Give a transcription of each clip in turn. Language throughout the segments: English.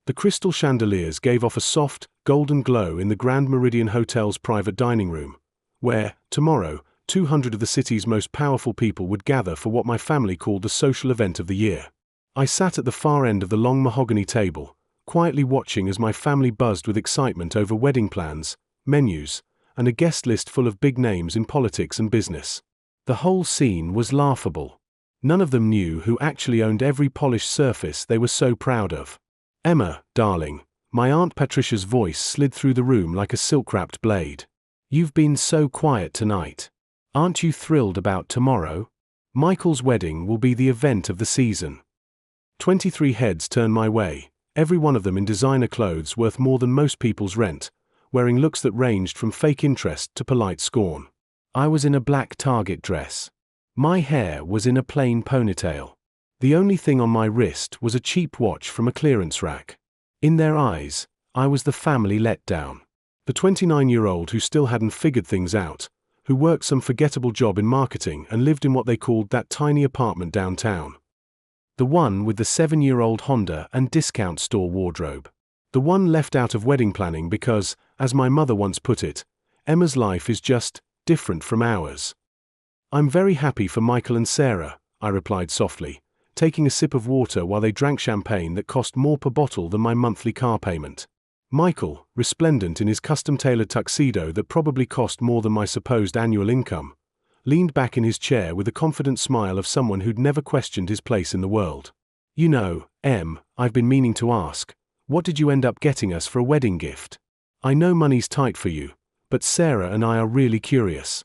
The crystal chandeliers gave off a soft, golden glow in the Grand Meridian Hotel's private dining room, where, tomorrow, 200 of the city's most powerful people would gather for what my family called the social event of the year. I sat at the far end of the long mahogany table, quietly watching as my family buzzed with excitement over wedding plans, menus, and a guest list full of big names in politics and business. The whole scene was laughable. None of them knew who actually owned every polished surface they were so proud of. "Emma, darling," my Aunt Patricia's voice slid through the room like a silk-wrapped blade. "You've been so quiet tonight. Aren't you thrilled about tomorrow? Michael's wedding will be the event of the season." 23 heads turned my way, every one of them in designer clothes worth more than most people's rent, wearing looks that ranged from fake interest to polite scorn. I was in a black Target dress. My hair was in a plain ponytail. The only thing on my wrist was a cheap watch from a clearance rack. In their eyes, I was the family letdown. The 29-year-old who still hadn't figured things out, who worked some forgettable job in marketing and lived in what they called that tiny apartment downtown. The one with the 7-year-old Honda and discount store wardrobe. The one left out of wedding planning because, as my mother once put it, Emma's life is just different from ours. "I'm very happy for Michael and Sarah," I replied softly, taking a sip of water while they drank champagne that cost more per bottle than my monthly car payment. Michael, resplendent in his custom-tailored tuxedo that probably cost more than my supposed annual income, leaned back in his chair with the confident smile of someone who'd never questioned his place in the world. "You know, Em, I've been meaning to ask, what did you end up getting us for a wedding gift? I know money's tight for you, but Sarah and I are really curious."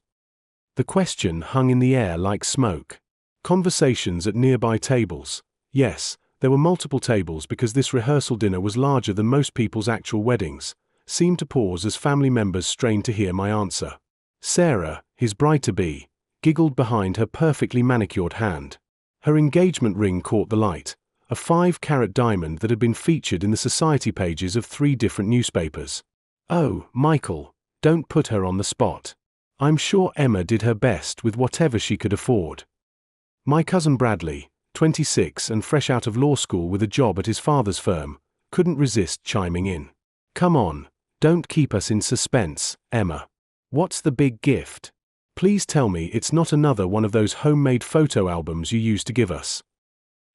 The question hung in the air like smoke. Conversations at nearby tables. Yes, there were multiple tables because this rehearsal dinner was larger than most people's actual weddings, seemed to pause as family members strained to hear my answer. Sarah, his bride-to-be, giggled behind her perfectly manicured hand. Her engagement ring caught the light, a 5-carat diamond that had been featured in the society pages of 3 different newspapers. "Oh, Michael, don't put her on the spot. I'm sure Emma did her best with whatever she could afford." My cousin Bradley, 26 and fresh out of law school with a job at his father's firm, couldn't resist chiming in. "Come on, don't keep us in suspense, Emma. What's the big gift? Please tell me it's not another one of those homemade photo albums you used to give us."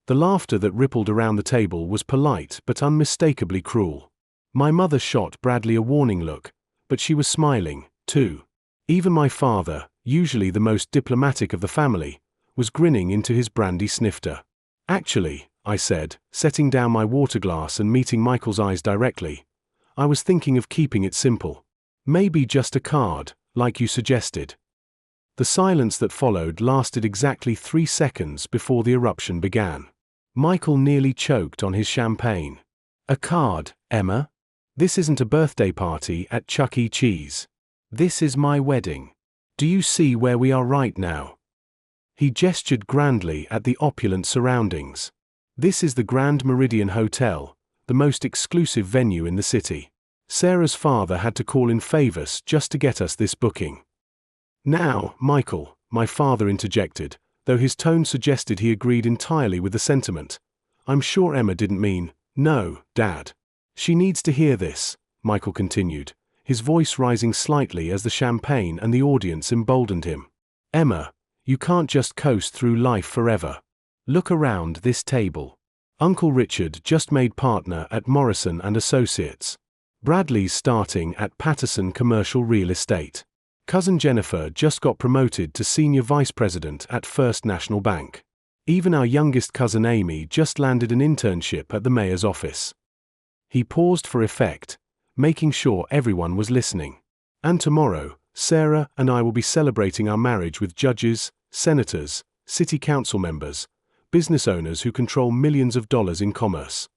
The laughter that rippled around the table was polite but unmistakably cruel. My mother shot Bradley a warning look, but she was smiling, too. Even my father, usually the most diplomatic of the family, was grinning into his brandy snifter. "Actually," I said, setting down my water glass and meeting Michael's eyes directly, "I was thinking of keeping it simple. Maybe just a card, like you suggested." The silence that followed lasted exactly 3 seconds before the eruption began. Michael nearly choked on his champagne. "A card, Emma? This isn't a birthday party at Chuck E. Cheese. This is my wedding. Do you see where we are right now?" He gestured grandly at the opulent surroundings. "This is the Grand Meridian Hotel, the most exclusive venue in the city. Sarah's father had to call in favors just to get us this booking." "Now, Michael," my father interjected, though his tone suggested he agreed entirely with the sentiment. "I'm sure Emma didn't mean, 'No, Dad.'" "She needs to hear this," Michael continued, his voice rising slightly as the champagne and the audience emboldened him. "Emma, you can't just coast through life forever. Look around this table. Uncle Richard just made partner at Morrison & Associates. Bradley's starting at Patterson Commercial Real Estate. Cousin Jennifer just got promoted to Senior Vice President at First National Bank. Even our youngest cousin Amy just landed an internship at the mayor's office." He paused for effect, making sure everyone was listening. "And tomorrow, Sarah and I will be celebrating our marriage with judges, senators, city council members, business owners who control millions of dollars in commerce."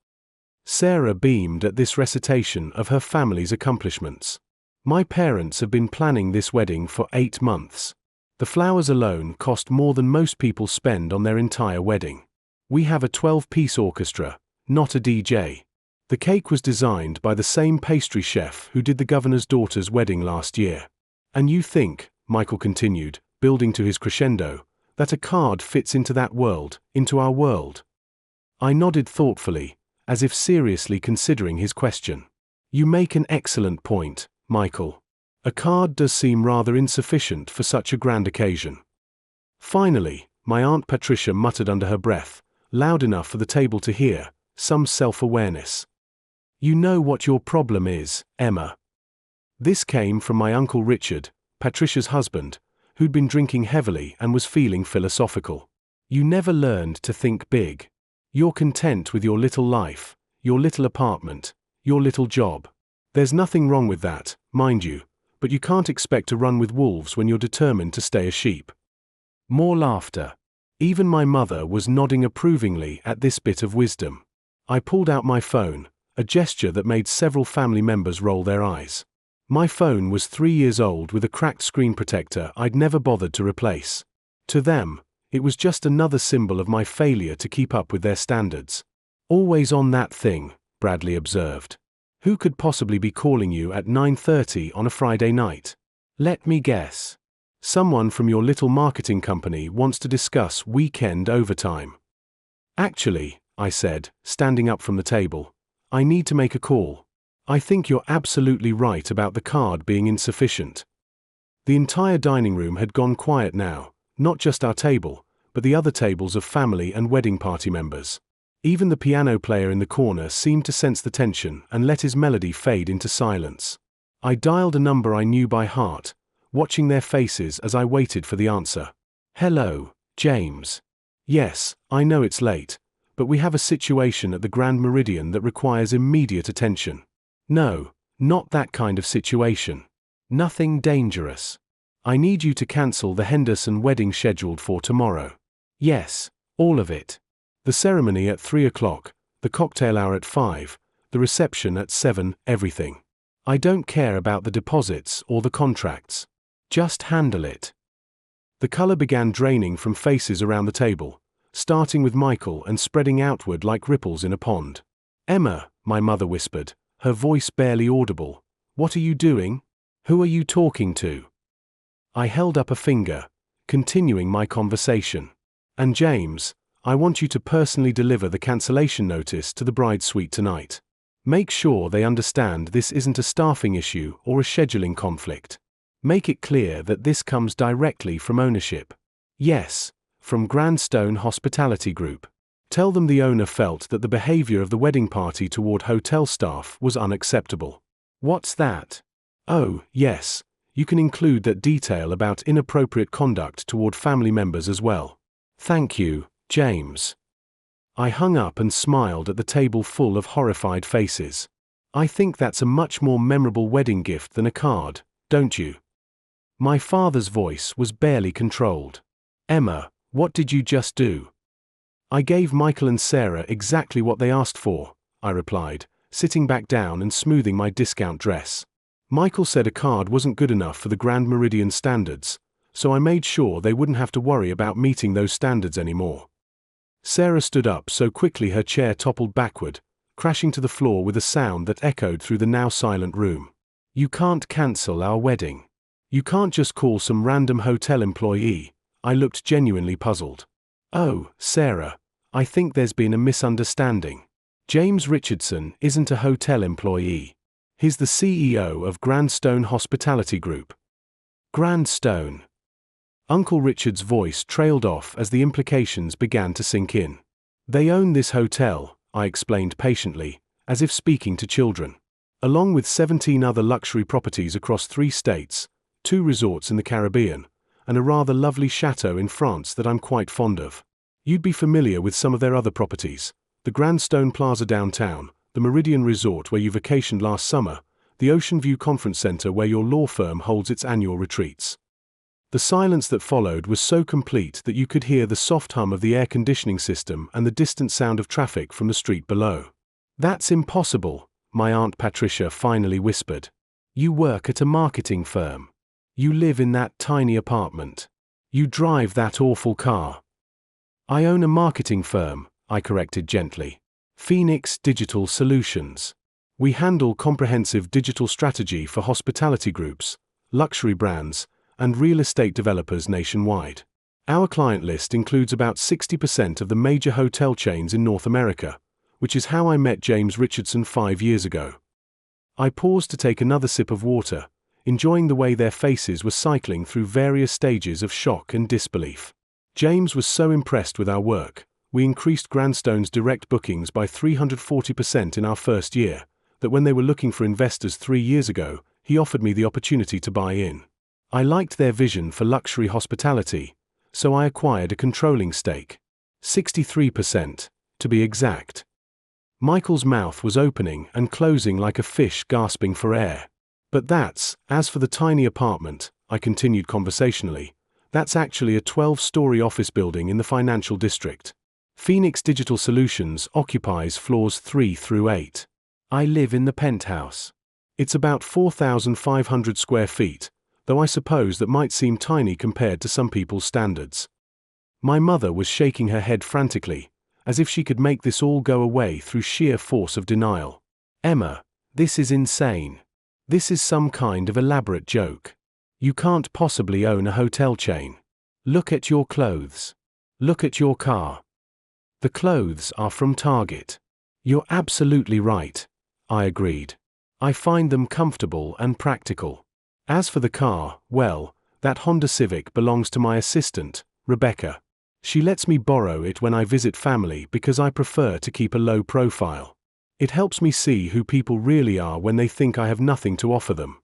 Sarah beamed at this recitation of her family's accomplishments. "My parents have been planning this wedding for 8 months. The flowers alone cost more than most people spend on their entire wedding. We have a 12-piece orchestra, not a DJ. The cake was designed by the same pastry chef who did the governor's daughter's wedding last year. And you think," Michael continued, building to his crescendo, "that a card fits into that world, into our world?" I nodded thoughtfully, as if seriously considering his question. You make an excellent point, Michael. A card does seem rather insufficient for such a grand occasion. Finally, my Aunt Patricia muttered under her breath, loud enough for the table to hear, some self-awareness. You know what your problem is, Emma. This came from my Uncle Richard, Patricia's husband, who'd been drinking heavily and was feeling philosophical. You never learned to think big. You're content with your little life, your little apartment, your little job. There's nothing wrong with that, mind you, but you can't expect to run with wolves when you're determined to stay a sheep. More laughter. Even my mother was nodding approvingly at this bit of wisdom. I pulled out my phone, a gesture that made several family members roll their eyes. My phone was 3 years old with a cracked screen protector I'd never bothered to replace. To them, it was just another symbol of my failure to keep up with their standards. Always on that thing, Bradley observed. Who could possibly be calling you at 9:30 on a Friday night? Let me guess. Someone from your little marketing company wants to discuss weekend overtime. Actually, I said, standing up from the table, I need to make a call. I think you're absolutely right about the card being insufficient. The entire dining room had gone quiet now, not just our table, but the other tables of family and wedding party members. Even the piano player in the corner seemed to sense the tension and let his melody fade into silence. I dialed a number I knew by heart, watching their faces as I waited for the answer. Hello, James. Yes, I know it's late, but we have a situation at the Grand Meridian that requires immediate attention. No, not that kind of situation. Nothing dangerous. I need you to cancel the Henderson wedding scheduled for tomorrow. Yes, all of it. The ceremony at 3 o'clock, the cocktail hour at 5, the reception at 7, everything. I don't care about the deposits or the contracts. Just handle it. The color began draining from faces around the table, starting with Michael and spreading outward like ripples in a pond. Emma, my mother whispered, her voice barely audible. What are you doing? Who are you talking to? I held up a finger, continuing my conversation. And James, I want you to personally deliver the cancellation notice to the bride suite tonight. Make sure they understand this isn't a staffing issue or a scheduling conflict. Make it clear that this comes directly from ownership. Yes, from Grandstone Hospitality Group. Tell them the owner felt that the behavior of the wedding party toward hotel staff was unacceptable. What's that? Oh, yes, you can include that detail about inappropriate conduct toward family members as well. Thank you, James. I hung up and smiled at the table full of horrified faces. I think that's a much more memorable wedding gift than a card, don't you? My father's voice was barely controlled. Emma, what did you just do? I gave Michael and Sarah exactly what they asked for, I replied, sitting back down and smoothing my discount dress. Michael said a card wasn't good enough for the Grand Meridian standards, so I made sure they wouldn't have to worry about meeting those standards anymore. Sarah stood up so quickly her chair toppled backward, crashing to the floor with a sound that echoed through the now silent room. You can't cancel our wedding. You can't just call some random hotel employee. I looked genuinely puzzled. Oh, Sarah, I think there's been a misunderstanding. James Richardson isn't a hotel employee. He's the CEO of Grandstone Hospitality Group. Grandstone. Uncle Richard's voice trailed off as the implications began to sink in. They own this hotel, I explained patiently, as if speaking to children. Along with 17 other luxury properties across 3 states, 2 resorts in the Caribbean, and a rather lovely chateau in France that I'm quite fond of. You'd be familiar with some of their other properties: the Grandstone Plaza downtown, the Meridian Resort where you vacationed last summer, the Ocean View Conference Center where your law firm holds its annual retreats. The silence that followed was so complete that you could hear the soft hum of the air conditioning system and the distant sound of traffic from the street below. That's impossible, my Aunt Patricia finally whispered. You work at a marketing firm. You live in that tiny apartment. You drive that awful car. I own a marketing firm, I corrected gently. Phoenix Digital Solutions. We handle comprehensive digital strategy for hospitality groups, luxury brands, and real estate developers nationwide. Our client list includes about 60% of the major hotel chains in North America, which is how I met James Richardson 5 years ago. I paused to take another sip of water, enjoying the way their faces were cycling through various stages of shock and disbelief. James was so impressed with our work, we increased Grandstone's direct bookings by 340% in our first year, that when they were looking for investors 3 years ago, he offered me the opportunity to buy in. I liked their vision for luxury hospitality, so I acquired a controlling stake. 63%, to be exact. Michael's mouth was opening and closing like a fish gasping for air. But as for the tiny apartment, I continued conversationally, that's actually a 12-story office building in the financial district. Phoenix Digital Solutions occupies floors 3 through 8. I live in the penthouse. It's about 4,500 square feet, though I suppose that might seem tiny compared to some people's standards. My mother was shaking her head frantically, as if she could make this all go away through sheer force of denial. Emma, this is insane. This is some kind of elaborate joke. You can't possibly own a hotel chain. Look at your clothes. Look at your car. The clothes are from Target. You're absolutely right, I agreed. I find them comfortable and practical. As for the car, well, that Honda Civic belongs to my assistant, Rebecca. She lets me borrow it when I visit family because I prefer to keep a low profile. It helps me see who people really are when they think I have nothing to offer them.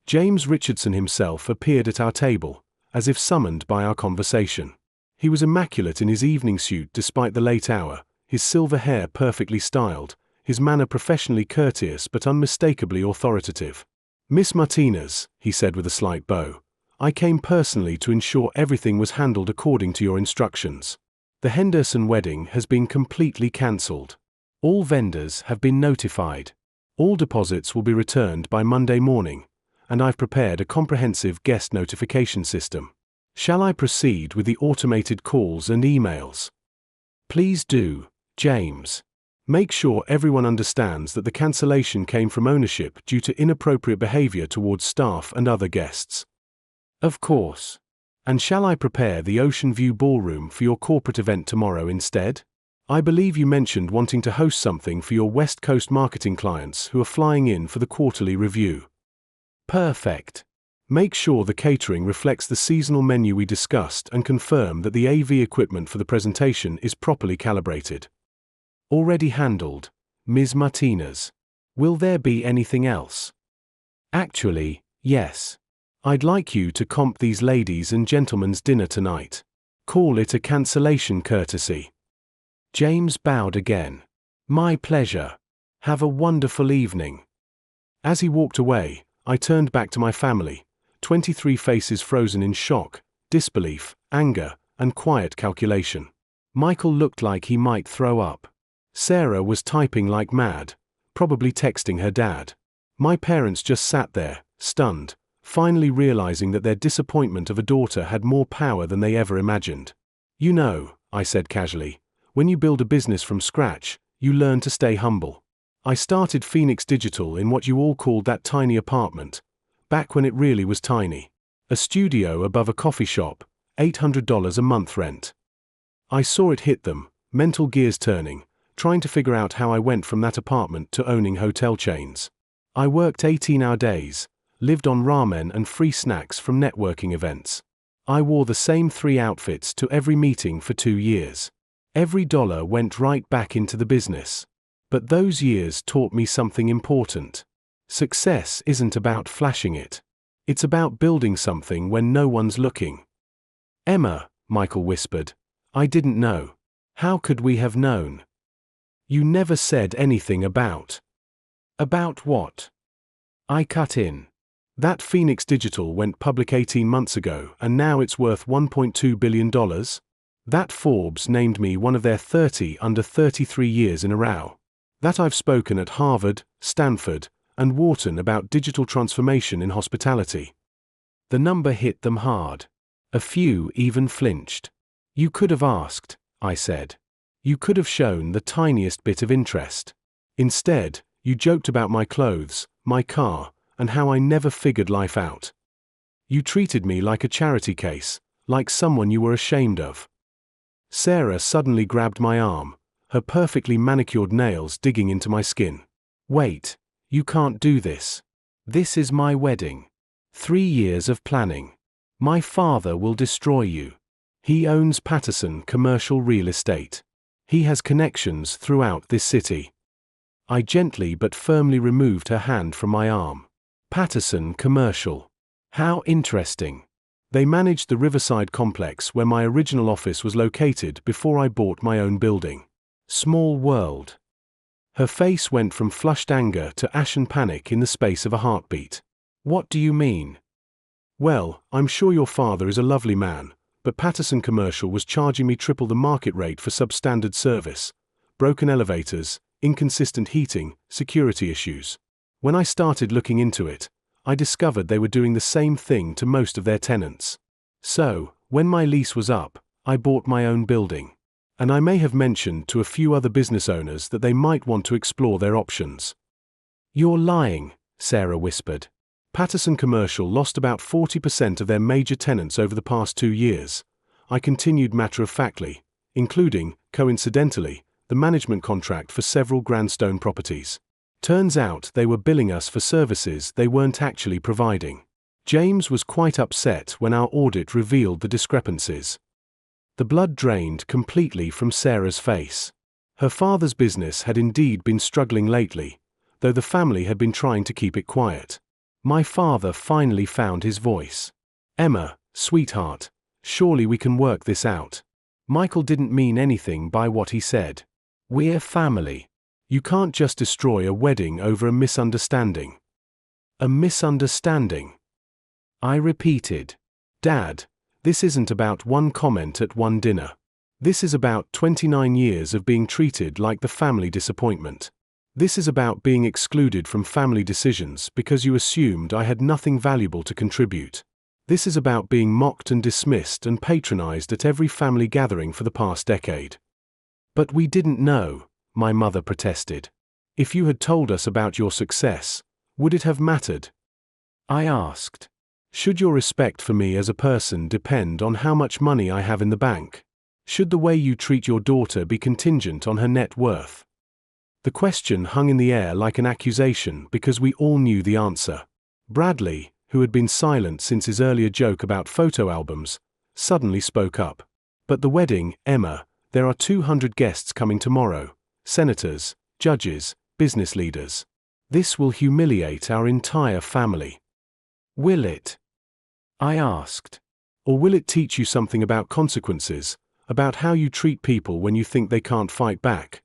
James Richardson himself appeared at our table, as if summoned by our conversation. He was immaculate in his evening suit despite the late hour, his silver hair perfectly styled, his manner professionally courteous but unmistakably authoritative. Miss Martinez, he said with a slight bow, I came personally to ensure everything was handled according to your instructions. The Henderson wedding has been completely cancelled. All vendors have been notified. All deposits will be returned by Monday morning, and I've prepared a comprehensive guest notification system. Shall I proceed with the automated calls and emails? Please do, James. Make sure everyone understands that the cancellation came from ownership due to inappropriate behavior towards staff and other guests. Of course. And shall I prepare the Ocean View Ballroom for your corporate event tomorrow instead? I believe you mentioned wanting to host something for your West Coast marketing clients who are flying in for the quarterly review. Perfect. Make sure the catering reflects the seasonal menu we discussed and confirm that the AV equipment for the presentation is properly calibrated. Already handled, Ms. Martinez. Will there be anything else? Actually, yes. I'd like you to comp these ladies and gentlemen's dinner tonight. Call it a cancellation courtesy. James bowed again. My pleasure. Have a wonderful evening. As he walked away, I turned back to my family, 23 faces frozen in shock, disbelief, anger, and quiet calculation. Michael looked like he might throw up. Sarah was typing like mad, probably texting her dad. My parents just sat there, stunned, finally realizing that their disappointment of a daughter had more power than they ever imagined. You know, I said casually, when you build a business from scratch, you learn to stay humble. I started Phoenix Digital in what you all called that tiny apartment, back when it really was tiny. A studio above a coffee shop, $800 a month rent. I saw it hit them, mental gears turning, trying to figure out how I went from that apartment to owning hotel chains. I worked 18-hour days, lived on ramen and free snacks from networking events. I wore the same 3 outfits to every meeting for 2 years. Every dollar went right back into the business. But those years taught me something important. Success isn't about flashing it. It's about building something when no one's looking. Emma, Michael whispered, I didn't know. How could we have known? You never said anything about. About what? I cut in. That Phoenix Digital went public 18 months ago and now it's worth $1.2 billion. That Forbes named me one of their 30 under 33 years in a row. That I've spoken at Harvard, Stanford, and Wharton about digital transformation in hospitality. The number hit them hard. A few even flinched. You could have asked, I said. You could have shown the tiniest bit of interest. Instead, you joked about my clothes, my car, and how I never figured life out. You treated me like a charity case, like someone you were ashamed of. Sarah suddenly grabbed my arm, her perfectly manicured nails digging into my skin. "Wait, you can't do this. This is my wedding. 3 years of planning. My father will destroy you. He owns Patterson Commercial Real Estate. He has connections throughout this city." I gently but firmly removed her hand from my arm. Patterson Commercial. How interesting. They managed the Riverside complex where my original office was located before I bought my own building. Small world. Her face went from flushed anger to ashen panic in the space of a heartbeat. "What do you mean?" "Well, I'm sure your father is a lovely man, but Patterson Commercial was charging me triple the market rate for substandard service, broken elevators, inconsistent heating, security issues. When I started looking into it, I discovered they were doing the same thing to most of their tenants. So, when my lease was up, I bought my own building. And I may have mentioned to a few other business owners that they might want to explore their options." "You're lying," Sarah whispered. "Patterson Commercial lost about 40% of their major tenants over the past 2 years," I continued matter-of-factly, "including, coincidentally, the management contract for several Grandstone properties. Turns out they were billing us for services they weren't actually providing. James was quite upset when our audit revealed the discrepancies." The blood drained completely from Sarah's face. Her father's business had indeed been struggling lately, though the family had been trying to keep it quiet. My father finally found his voice. "Emma, sweetheart, surely we can work this out. Michael didn't mean anything by what he said. We're family. You can't just destroy a wedding over a misunderstanding." "A misunderstanding?" I repeated. "Dad, this isn't about one comment at one dinner. This is about 29 years of being treated like the family disappointment. This is about being excluded from family decisions because you assumed I had nothing valuable to contribute. This is about being mocked and dismissed and patronized at every family gathering for the past decade." "But we didn't know," my mother protested. "If you had told us about your success, would it have mattered?" I asked. "Should your respect for me as a person depend on how much money I have in the bank? Should the way you treat your daughter be contingent on her net worth?" The question hung in the air like an accusation because we all knew the answer. Bradley, who had been silent since his earlier joke about photo albums, suddenly spoke up. "But the wedding, Emma, there are 200 guests coming tomorrow. Senators, judges, business leaders. This will humiliate our entire family." "Will it?" I asked. "Or will it teach you something about consequences, about how you treat people when you think they can't fight back?"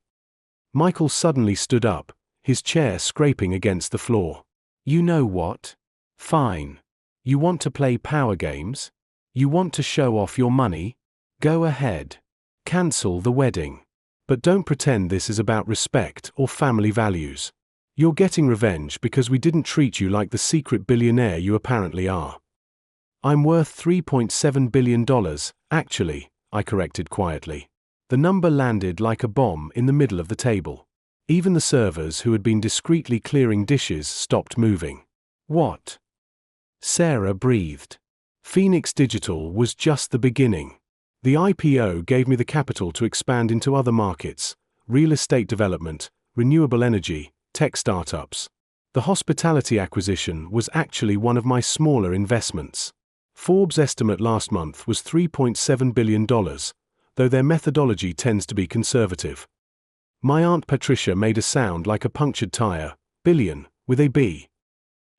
Michael suddenly stood up, his chair scraping against the floor. "You know what? Fine. You want to play power games? You want to show off your money? Go ahead. Cancel the wedding. But don't pretend this is about respect or family values. You're getting revenge because we didn't treat you like the secret billionaire you apparently are." "I'm worth $3.7 billion, actually," I corrected quietly. The number landed like a bomb in the middle of the table. Even the servers who had been discreetly clearing dishes stopped moving. "What?" Sarah breathed. Phoenix Digital was just the beginning. The IPO gave me the capital to expand into other markets: real estate development, renewable energy, tech startups. The hospitality acquisition was actually one of my smaller investments. Forbes' estimate last month was $3.7 billion, though their methodology tends to be conservative. My Aunt Patricia made a sound like a punctured tire, billion, with a B.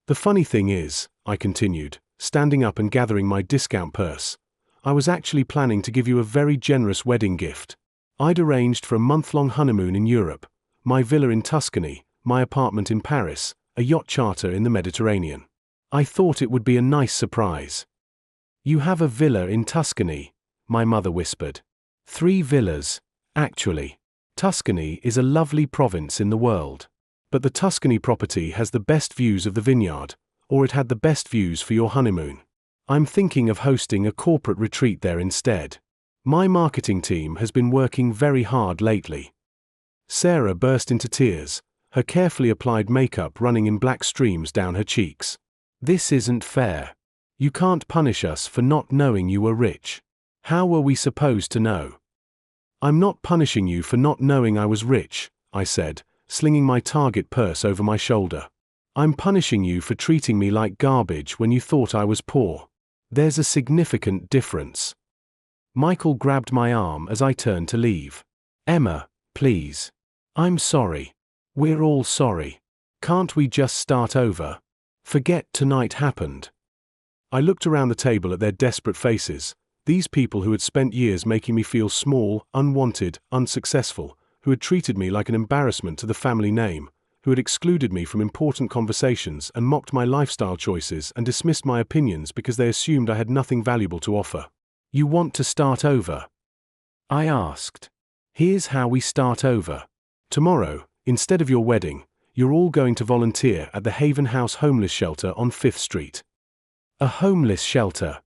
"The funny thing is," I continued, standing up and gathering my discount purse, "I was actually planning to give you a very generous wedding gift. I'd arranged for a month-long honeymoon in Europe, my villa in Tuscany, my apartment in Paris, a yacht charter in the Mediterranean. I thought it would be a nice surprise." "You have a villa in Tuscany," my mother whispered. 3 villas, actually. Tuscany is a lovely province in the world. But the Tuscany property has the best views of the vineyard, or it had the best views for your honeymoon. I'm thinking of hosting a corporate retreat there instead. My marketing team has been working very hard lately." Sarah burst into tears, her carefully applied makeup running in black streams down her cheeks. "This isn't fair. You can't punish us for not knowing you were rich. How were we supposed to know?" I'm not punishing you for not knowing I was rich, I said, slinging my Target purse over my shoulder. I'm punishing you for treating me like garbage when you thought I was poor. There's a significant difference. Michael grabbed my arm as I turned to leave. Emma, please. I'm sorry. We're all sorry. Can't we just start over? Forget tonight happened. I looked around the table at their desperate faces, these people who had spent years making me feel small, unwanted, unsuccessful, who had treated me like an embarrassment to the family name, who had excluded me from important conversations and mocked my lifestyle choices and dismissed my opinions because they assumed I had nothing valuable to offer. You want to start over? I asked. Here's how we start over. Tomorrow, instead of your wedding, you're all going to volunteer at the Haven House homeless shelter on 5th Street. A homeless shelter.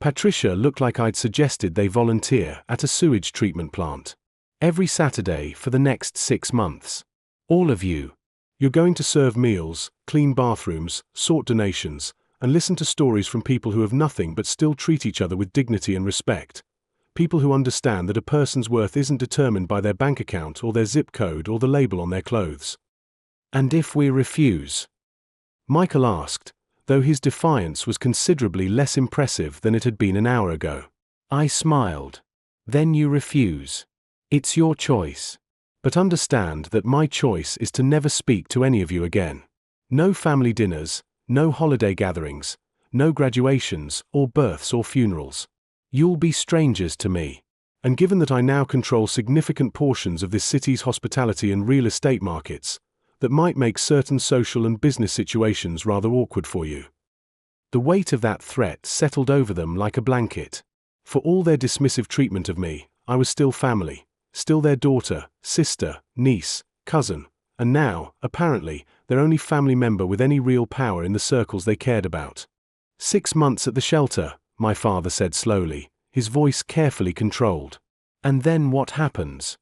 Patricia looked like I'd suggested they volunteer at a sewage treatment plant. Every Saturday for the next 6 months. All of you. You're going to serve meals, clean bathrooms, sort donations, and listen to stories from people who have nothing but still treat each other with dignity and respect. People who understand that a person's worth isn't determined by their bank account or their zip code or the label on their clothes. And if we refuse? Michael asked, though his defiance was considerably less impressive than it had been an hour ago. I smiled. Then you refuse. It's your choice. But understand that my choice is to never speak to any of you again. No family dinners, no holiday gatherings, no graduations or births or funerals. You'll be strangers to me. And given that I now control significant portions of this city's hospitality and real estate markets, that might make certain social and business situations rather awkward for you. The weight of that threat settled over them like a blanket. For all their dismissive treatment of me, I was still family, still their daughter, sister, niece, cousin, and now, apparently, their only family member with any real power in the circles they cared about. 6 months at the shelter, my father said slowly, his voice carefully controlled. And then what happens?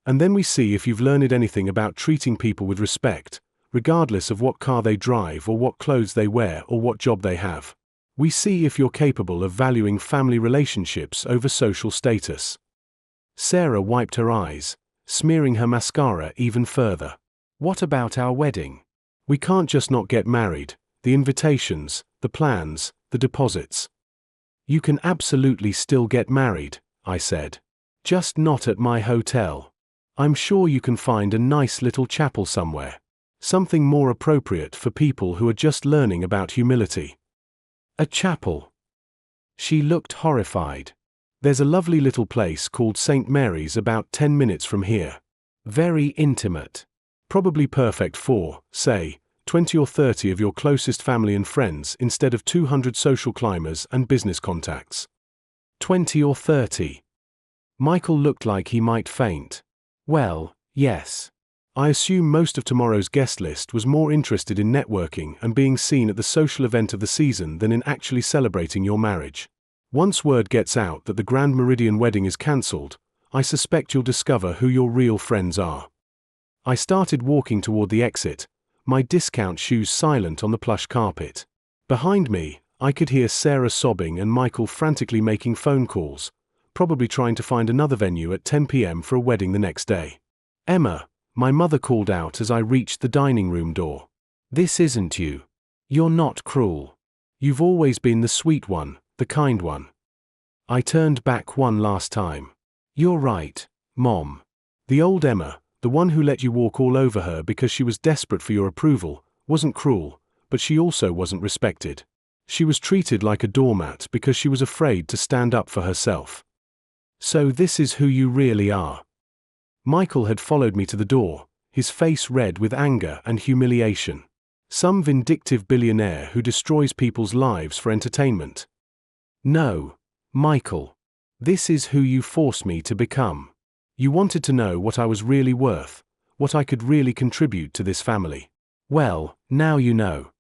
And then we see if you've learned anything about treating people with respect, regardless of what car they drive or what clothes they wear or what job they have. We see if you're capable of valuing family relationships over social status. Sarah wiped her eyes, smearing her mascara even further. What about our wedding? We can't just not get married, the invitations, the plans, the deposits. You can absolutely still get married, I said. Just not at my hotel. I'm sure you can find a nice little chapel somewhere. Something more appropriate for people who are just learning about humility. A chapel. She looked horrified. There's a lovely little place called St. Mary's about 10 minutes from here. Very intimate. Probably perfect for, say, 20 or 30 of your closest family and friends instead of 200 social climbers and business contacts. 20 or 30. Michael looked like he might faint. Well, yes. I assume most of tomorrow's guest list was more interested in networking and being seen at the social event of the season than in actually celebrating your marriage. Once word gets out that the Grand Meridian wedding is cancelled, I suspect you'll discover who your real friends are. I started walking toward the exit, my discount shoes silent on the plush carpet. Behind me, I could hear Sarah sobbing and Michael frantically making phone calls, probably trying to find another venue at 10 p.m. for a wedding the next day. Emma, my mother called out as I reached the dining room door. This isn't you. You're not cruel. You've always been the sweet one, the kind one. I turned back one last time. You're right, Mom. The old Emma, the one who let you walk all over her because she was desperate for your approval, wasn't cruel, but she also wasn't respected. She was treated like a doormat because she was afraid to stand up for herself. So this is who you really are. Michael had followed me to the door, his face red with anger and humiliation. Some vindictive billionaire who destroys people's lives for entertainment. No, Michael. This is who you forced me to become. You wanted to know what I was really worth, what I could really contribute to this family. Well, now you know.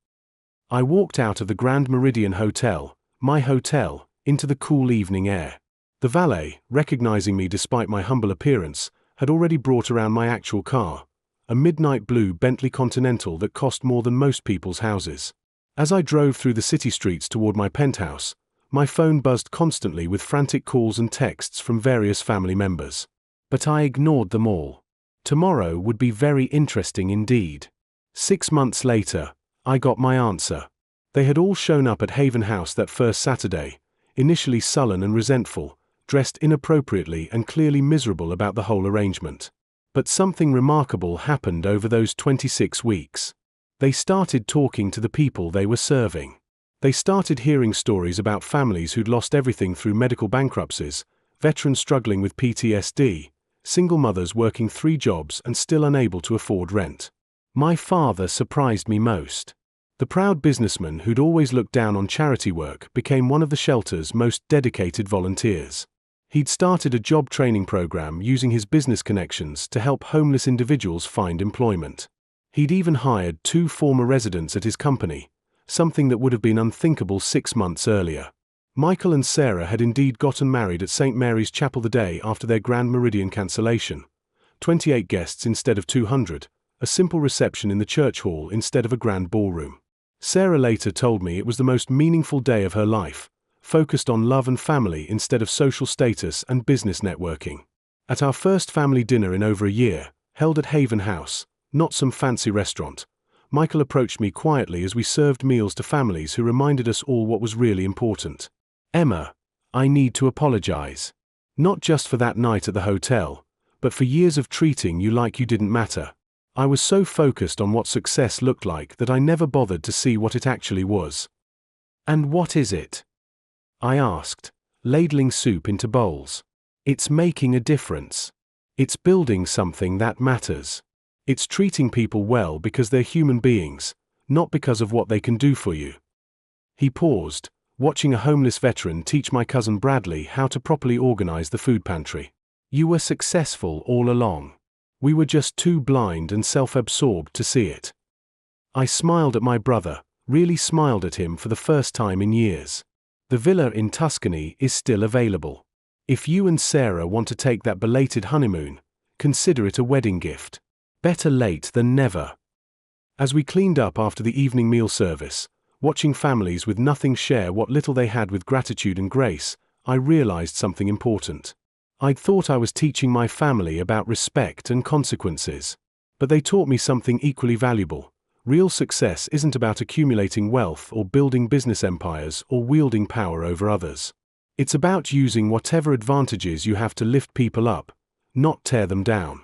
I walked out of the Grand Meridian Hotel, my hotel, into the cool evening air. The valet, recognizing me despite my humble appearance, had already brought around my actual car, a midnight blue Bentley Continental that cost more than most people's houses. As I drove through the city streets toward my penthouse, My phone buzzed constantly with frantic calls and texts from various family members. But I ignored them all. Tomorrow would be very interesting indeed. 6 months later, I got my answer. They had all shown up at Haven House that first Saturday, initially sullen and resentful, dressed inappropriately and clearly miserable about the whole arrangement. But something remarkable happened over those 26 weeks. They started talking to the people they were serving. They started hearing stories about families who'd lost everything through medical bankruptcies, veterans struggling with PTSD, single mothers working 3 jobs and still unable to afford rent. My father surprised me most. The proud businessman who'd always looked down on charity work became one of the shelter's most dedicated volunteers. He'd started a job training program using his business connections to help homeless individuals find employment. He'd even hired 2 former residents at his company, something that would have been unthinkable 6 months earlier. Michael and Sarah had indeed gotten married at St. Mary's Chapel the day after their Grand Meridian cancellation. 28 guests instead of 200, a simple reception in the church hall instead of a grand ballroom. Sarah later told me it was the most meaningful day of her life, focused on love and family instead of social status and business networking. At our first family dinner in over a year, held at Haven House, not some fancy restaurant, Michael approached me quietly as we served meals to families who reminded us all what was really important. Emma, I need to apologize. Not just for that night at the hotel, but for years of treating you like you didn't matter. I was so focused on what success looked like that I never bothered to see what it actually was. And what is it? I asked, ladling soup into bowls. It's making a difference. It's building something that matters. It's treating people well because they're human beings, not because of what they can do for you. He paused, watching a homeless veteran teach my cousin Bradley how to properly organize the food pantry. You were successful all along. We were just too blind and self-absorbed to see it. I smiled at my brother, really smiled at him for the first time in years. The villa in Tuscany is still available. If you and Sarah want to take that belated honeymoon, consider it a wedding gift. Better late than never. As we cleaned up after the evening meal service, watching families with nothing share what little they had with gratitude and grace, I realized something important. I'd thought I was teaching my family about respect and consequences. But they taught me something equally valuable. Real success isn't about accumulating wealth or building business empires or wielding power over others. It's about using whatever advantages you have to lift people up, not tear them down.